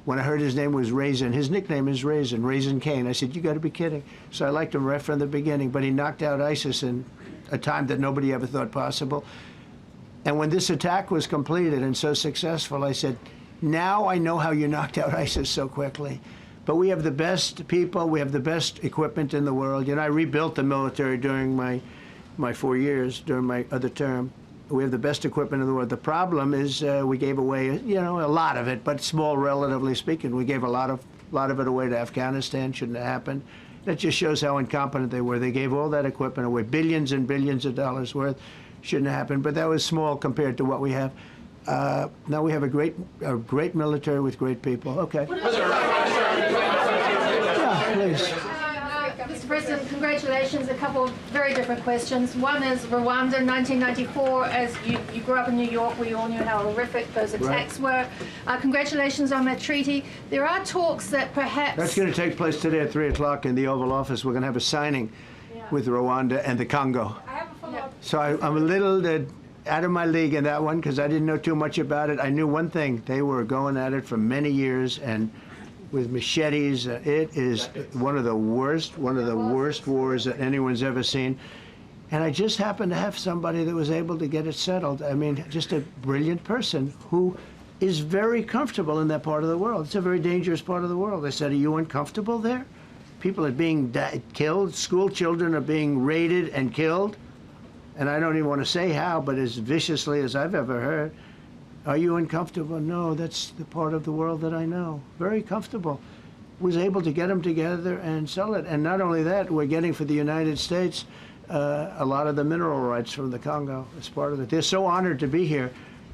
when I heard his name was Raisin, his nickname is Raisin, Raisin Cane. I said, you got to be kidding. So I liked him right from the beginning. But he knocked out ISIS in a time that nobody ever thought possible. And when this attack was completed and so successful, I said, now I know how you knocked out ISIS so quickly. But we have the best people, we have the best equipment in the world. You know, I rebuilt the military during my 4 years, during my other term. We have the best equipment in the world. The problem is we gave away, you know, a lot of it, but small relatively speaking. We gave a lot of it away to Afghanistan. Shouldn't have happened. That just shows how incompetent they were. They gave all that equipment away, billions and billions of dollars worth. Shouldn't have happened, but that was small compared to what we have. Now we have a great military with great people. Okay. Yeah, please. Mr. President, congratulations. A couple of very different questions. One is Rwanda, 1994. As you grew up in New York, we all knew how horrific those attacks were. Congratulations on that treaty. There are talks that perhaps... That's going to take place today at 3 o'clock in the Oval Office. We're going to have a signing with Rwanda and the Congo. I have a follow-up. So I'm a little out of my league in that one because I didn't know too much about it. I knew one thing. They were going at it for many years and with machetes. It is one of the worst wars that anyone's ever seen. And I just happened to have somebody that was able to get it settled. I mean, just a brilliant person who is very comfortable in that part of the world. It's a very dangerous part of the world. I said, are you uncomfortable there? People are being killed. School children are being raided and killed. And I don't even want to say how, but as viciously as I've ever heard. Are you uncomfortable? No, that's the part of the world that I know. Very comfortable. Was able to get them together and sell it. And not only that, we're getting for the United States a lot of the mineral rights from the Congo as part of it. They're so honored to be here.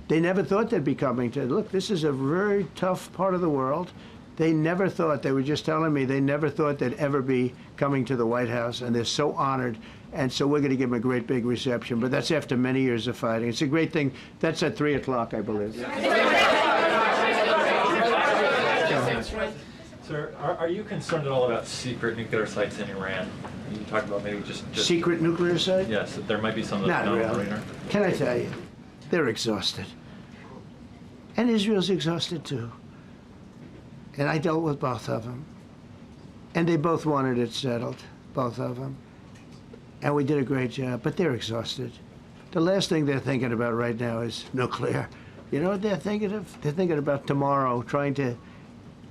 They never thought they'd be coming to, look, this is a very tough part of the world. They never thought, they were just telling me, they never thought they'd ever be coming to the White House, and they're so honored. And so we're going to give them a great big reception, but that's after many years of fighting. It's a great thing. That's at 3 o'clock, I believe. Sir, are you concerned at all about secret nuclear sites in Iran? You talked about maybe just Secret nuclear site? Yes, that there might be some Not known on the really. radar. Can I tell you? They're exhausted. And Israel's exhausted too. And I dealt with both of them. And they both wanted it settled, both of them. And we did a great job, but they're exhausted. The last thing they're thinking about right now is nuclear. You know what they're thinking of? They're thinking about tomorrow, trying to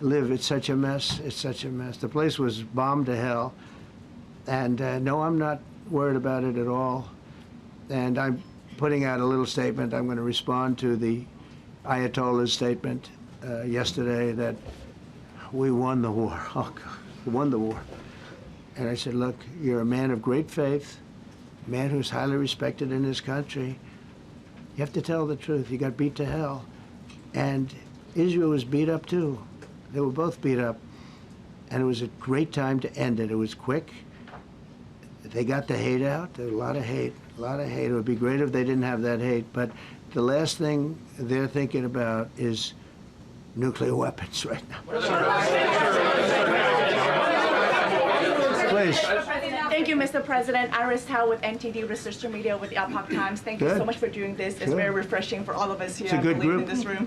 live. It's such a mess. It's such a mess. The place was bombed to hell. And no, I'm not worried about it at all. And I'm putting out a little statement. I'm going to respond to the Ayatollah's statement yesterday that we won the war. Oh, God, we won the war. And I said, look, you're a man of great faith, a man who's highly respected in his country. You have to tell the truth. You got beat to hell. And Israel was beat up too. They were both beat up. And it was a great time to end it. It was quick. They got the hate out. There was a lot of hate, a lot of hate. It would be great if they didn't have that hate. But the last thing they're thinking about is nuclear weapons right now. Please. Thank Thank you, Mr. President. Iris Tao with NTD Research Media with the Epoch Times. Thank you Good. so much for doing this. It's Good. very refreshing for all of us here, It's a good I believe, group. in this room.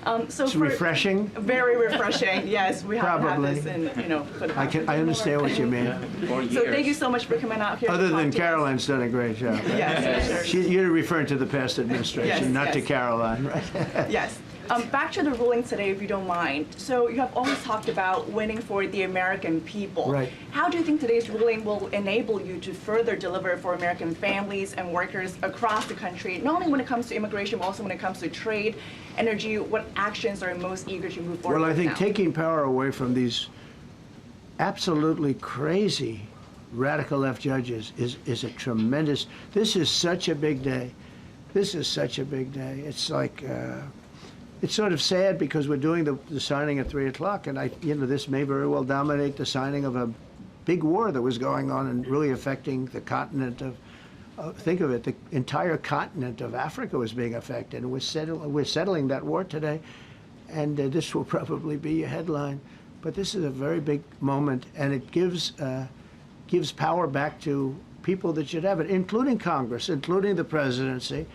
It's refreshing. Very refreshing. Yes, we haven't had Probably. this in, for the past I understand what you mean. So thank you so much for coming out here. to Other talk than to us. Caroline's done a great job. Yes, sure. You're referring to the past administration, Yes, not to yes. Caroline, right? Yes. Back to the ruling today, if you don't mind. So you have always talked about winning for the American people. Right. How do you think today's ruling will enable you to further deliver for American families and workers across the country, not only when it comes to immigration, but also when it comes to trade, energy? What actions are you most eager to move forward Well, I with think now? taking power away from these absolutely crazy radical left judges is a tremendous, this is such a big day. This is such a big day. It's like, it's sort of sad because we're doing the signing at 3 o'clock, and this may very well dominate the signing of a big war that was going on and really affecting the continent of, think of it, the entire continent of Africa was being affected. And we're settling that war today, and this will probably be a headline. But this is a very big moment, and it gives power back to people that should have it, including Congress, including the presidency.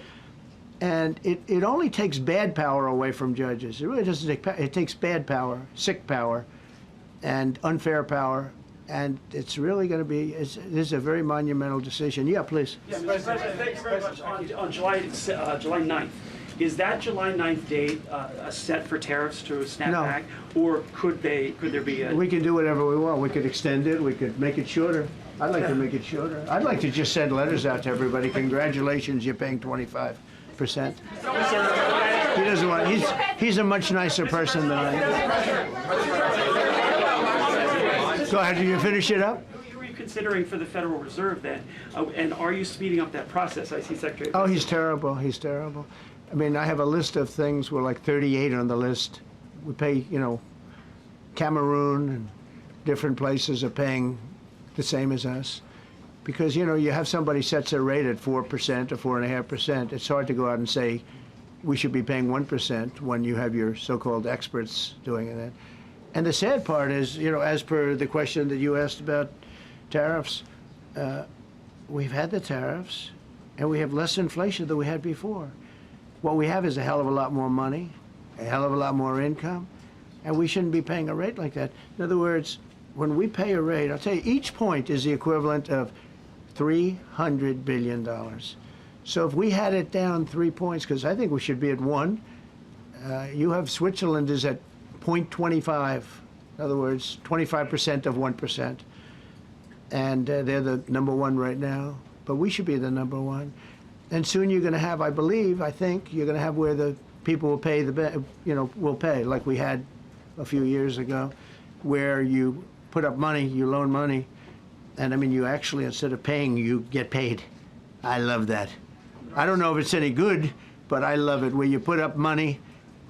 And it only takes bad power away from judges. It really doesn't take power. It takes bad power, sick power, and unfair power. And it's really going to be, this is a very monumental decision. Yeah, please. Yeah, Mr. President, thank you very much. On July 9th, is that July 9th date set for tariffs to snap No. back? Or could there be a... We can do whatever we want. We could extend it. We could make it shorter. I'd like to make it shorter. I'd like to just send letters out to everybody. Congratulations, you're paying 25%. He doesn't want. He's a much nicer person than I am. Go ahead. Did you finish it up? Who are you considering for the Federal Reserve then? And are you speeding up that process? I see Secretary... Oh, he's terrible. He's terrible. I mean, I have a list of things. We're like 38 on the list. We pay, Cameroon and different places are paying the same as us. Because, you have somebody sets their rate at 4% or 4.5%. It's hard to go out and say we should be paying 1% when you have your so-called experts doing that. And the sad part is, as per the question that you asked about tariffs, we've had the tariffs and we have less inflation than we had before. What we have is a hell of a lot more money, a hell of a lot more income, and we shouldn't be paying a rate like that. In other words, when we pay a rate, I'll tell you, each point is the equivalent of $300 billion. So if we had it down 3 points, because I think we should be at 1, you have Switzerland is at 0.25. In other words, 25% of 1%. And they're the number 1 right now. But we should be the number 1. And soon you're going to have, I think, you're going to have where the people will pay will pay, like we had a few years ago, where you put up money, you loan money, and I mean, you actually, instead of paying, you get paid. I love that. I don't know if it's any good, but I love it, where you put up money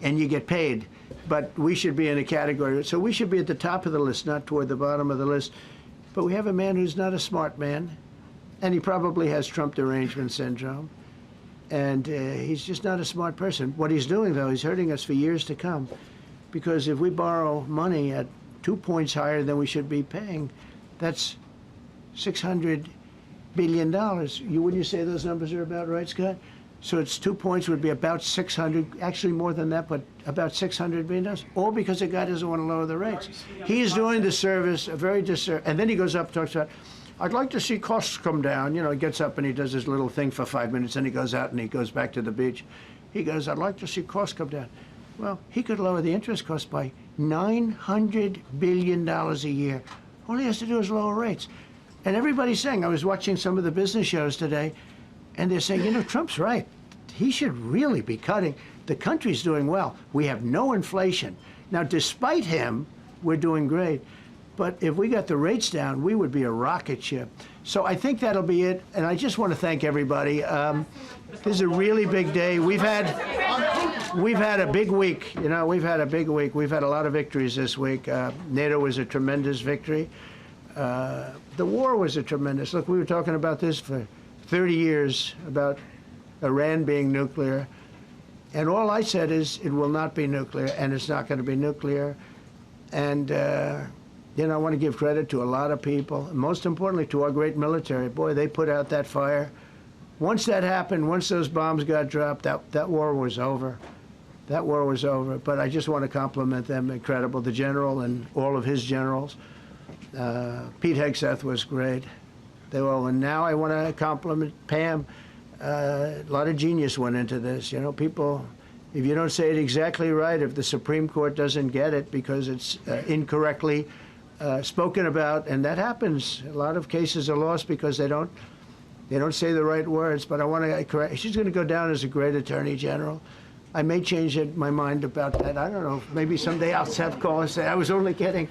and you get paid. But we should be in a category, so we should be at the top of the list, not toward the bottom of the list. But we have a man who's not a smart man, and he probably has Trump derangement syndrome. And he's just not a smart person. What he's doing, though, he's hurting us for years to come. Because if we borrow money at 2 points higher than we should be paying, that's $600 billion. Wouldn't you say those numbers are about right, Scott? So it's 2 points would be about 600, actually more than that, but about $600 billion, all because the guy doesn't want to lower the rates. He is doing the service, a very disservice, and then he goes up and talks about, I'd like to see costs come down. He gets up and he does his little thing for 5 minutes, and he goes out and he goes back to the beach. He goes, I'd like to see costs come down. Well, he could lower the interest cost by $900 billion a year. All he has to do is lower rates. And everybody's saying, I was watching some of the business shows today, and they're saying, Trump's right. He should really be cutting. The country's doing well. We have no inflation. Now, despite him, we're doing great. But if we got the rates down, we would be a rocket ship. So I think that'll be it. And I just want to thank everybody. This is a really big day. We've had a big week. We've had a big week. We've had a lot of victories this week. NATO was a tremendous victory. The war was a tremendous. Look, we were talking about this for 30 years, about Iran being nuclear. And all I said is it will not be nuclear, and it's not going to be nuclear. And You know, I want to give credit to a lot of people, and most importantly to our great military. Boy, they put out that fire. Once that happened, once those bombs got dropped, that war was over. That war was over. But I just want to compliment them. Incredible. The general and all of his generals. Pete Hegseth was great. They all. And now I want to compliment Pam. A lot of genius went into this. You know, people, if you don't say it exactly right, if the Supreme Court doesn't get it because it's incorrectly spoken about, and that happens. A lot of cases are lost because they don't say the right words. But I want to correct. She's going to go down as a great attorney general. I may change my mind about that. I don't know. Maybe someday I'll have call and say I was only kidding.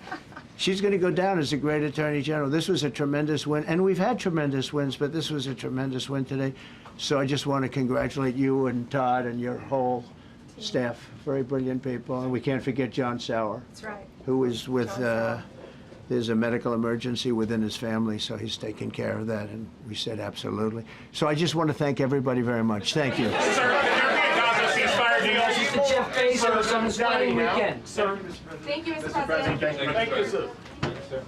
She's going to go down as a great attorney general. This was a tremendous win, and we've had tremendous wins, but this was a tremendous win today. So I just want to congratulate you and Todd and your whole staff. Very brilliant people, and we can't forget John Sauer. That's right. Who is with. There's a medical emergency within his family, so he's taking care of that, and we said absolutely. So I just want to thank everybody very much. Thank you. Mr. Jeff Bezos on his wedding weekend. Thank you, Mr. President. Thank you, sir.